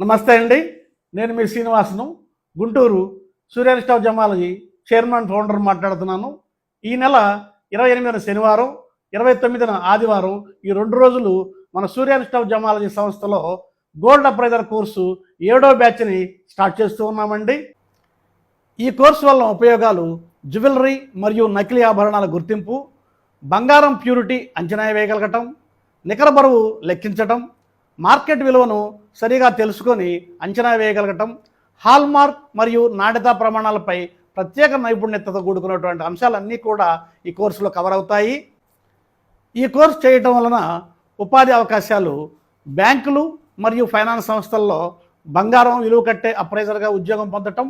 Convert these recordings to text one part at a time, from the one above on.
నమస్తే అండి. నేను మీ శ్రీనివాసును, Guntur Surya institute of gemology chairman founder మాట్లాడుతున్నాను. ఈ నెల 28న శనివారం, 29న ఆదివారం ఈ 2 రోజులు మన సూర్య ఇన్స్టిట్యూట్ ఆఫ్ జమాలజీ సంస్థలో గోల్డ్ అప్రైజర్ కోర్సు 7వ బ్యాచ్ని స్టార్ట్ చేస్తూ ఉన్నామండి. ఈ కోర్సు వల్ల ఉపయోగాలు జ్యువెలరీ మరియు నకిలీ ఆభరణాల గుర్తింపు, బంగారం ప్యూరిటీ అంచనా వేయగలగటం, నికర బరువు లెక్కించటం, మార్కెట్ విలువను సరిగా తెలుసుకొని అంచనా వేయగలగటం, హాల్మార్క్ మరియు నాణ్యతా ప్రమాణాలపై ప్రత్యేక నైపుణ్యతతో కూడుకున్నటువంటి అంశాలన్నీ కూడా ఈ కోర్సులో కవర్ అవుతాయి. ఈ కోర్సు చేయటం వలన ఉపాధి అవకాశాలు బ్యాంకులు మరియు ఫైనాన్స్ సంస్థల్లో బంగారం విలువ కట్టే అప్రైజర్గా ఉద్యోగం పొందటం,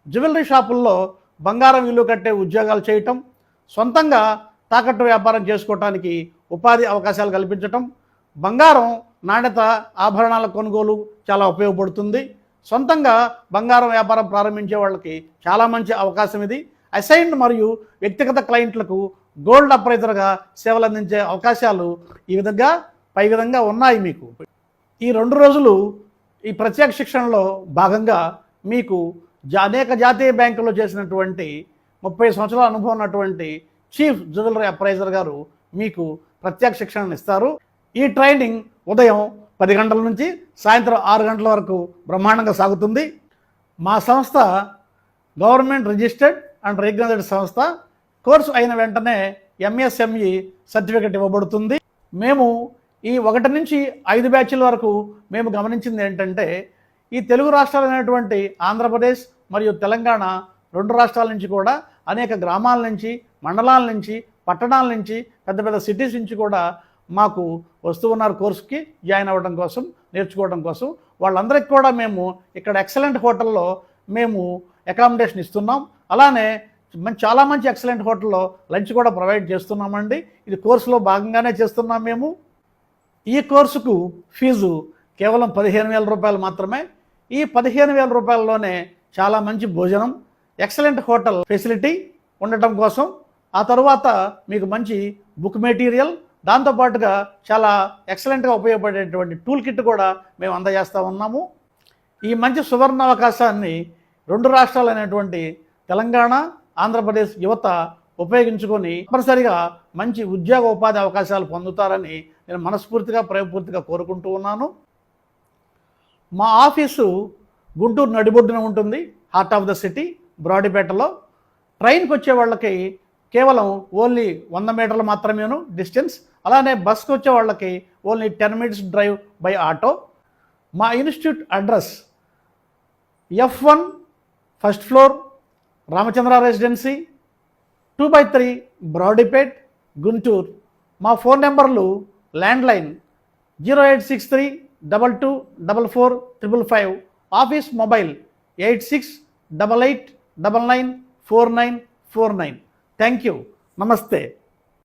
జ్యువెలరీ షాపుల్లో బంగారం విలువ కట్టే ఉద్యోగాలు చేయటం, సొంతంగా తాకట్టు వ్యాపారం చేసుకోవటానికి ఉపాధి అవకాశాలు కల్పించటం, బంగారం నాణ్యత ఆభరణాల కొనుగోలు చాలా ఉపయోగపడుతుంది. సొంతంగా బంగారం వ్యాపారం ప్రారంభించే వాళ్ళకి చాలా మంచి అవకాశం ఇది. అసైన్డ్ మరియు వ్యక్తిగత క్లయింట్లకు గోల్డ్ అప్రైజర్గా సేవలు అందించే అవకాశాలు పై విధంగా ఉన్నాయి. మీకు ఈ 2 రోజులు ఈ ప్రత్యేక శిక్షణలో భాగంగా మీకు అనేక జాతీయ బ్యాంకుల్లో చేసినటువంటి 30 సంవత్సరాల అనుభవం ఉన్నటువంటి చీఫ్ జ్యువెలరీ అప్రైజర్ గారు మీకు ప్రత్యేక శిక్షణను ఇస్తారు. ఈ ట్రైనింగ్ ఉదయం 10 గంటల నుంచి సాయంత్రం 6 గంటల వరకు బ్రహ్మాండంగా సాగుతుంది. మా సంస్థ గవర్నమెంట్ రిజిస్టర్డ్ అండ్ రికగ్నైజ్డ్ సంస్థ. కోర్సు అయిన వెంటనే ఎంఎస్ఎంఈ సర్టిఫికెట్ ఇవ్వబడుతుంది. మేము ఈ 1 నుంచి 5 బ్యాచ్ల వరకు మేము గమనించింది ఏంటంటే, ఈ తెలుగు రాష్ట్రాలైనటువంటి ఆంధ్రప్రదేశ్ మరియు తెలంగాణ 2 రాష్ట్రాల నుంచి కూడా అనేక గ్రామాల నుంచి, మండలాల నుంచి, పట్టణాల నుంచి, పెద్ద పెద్ద సిటీస్ నుంచి కూడా మాకు వస్తూ ఉన్నారు కోర్సుకి జాయిన్ అవ్వడం కోసం, నేర్చుకోవడం కోసం. వాళ్ళందరికీ కూడా మేము ఇక్కడ ఎక్సలెంట్ హోటల్లో మేము అకామిడేషన్ ఇస్తున్నాం. అలానే చాలా మంచి ఎక్సలెంట్ హోటల్లో లంచ్ కూడా ప్రొవైడ్ చేస్తున్నామండి. ఇది కోర్సులో భాగంగానే చేస్తున్నాం మేము. ఈ కోర్సుకు ఫీజు కేవలం 15,000 రూపాయలు మాత్రమే. ఈ 15,000 రూపాయలలోనే చాలా మంచి భోజనం, ఎక్సలెంట్ హోటల్ ఫెసిలిటీ ఉండటం కోసం, ఆ తర్వాత మీకు మంచి బుక్ మెటీరియల్, దాంతోపాటుగా చాలా ఎక్సలెంట్గా ఉపయోగపడేటువంటి టూల్ కిట్ కూడా మేము అందజేస్తూ ఉన్నాము. ఈ మంచి సువర్ణ అవకాశాన్ని 2 రాష్ట్రాలైనటువంటి తెలంగాణ, ఆంధ్రప్రదేశ్ యువత ఉపయోగించుకొని తప్పనిసరిగా మంచి ఉద్యోగ ఉపాధి అవకాశాలు పొందుతారని నేను మనస్ఫూర్తిగా ప్రేమపూర్తిగా కోరుకుంటూ ఉన్నాను. మా ఆఫీసు గుంటూరు నడిబొడ్డున ఉంటుంది, హార్ట్ ఆఫ్ ద సిటీ, బ్రాడీపేటలో. ట్రైన్కి వచ్చే వాళ్ళకి కేవలం ఓన్లీ 100 మీటర్లు మాత్రమేను డిస్టెన్స్. అలానే బస్కి వచ్చే వాళ్ళకి only 10 minutes drive by auto. మా institute address F1 first floor, Ramachandra residency, 2/3 Brodipet, Guntur. మా ఫోన్ నెంబర్లు landline 0863224455, office mobile 8688994949. Thank you. నమస్తే.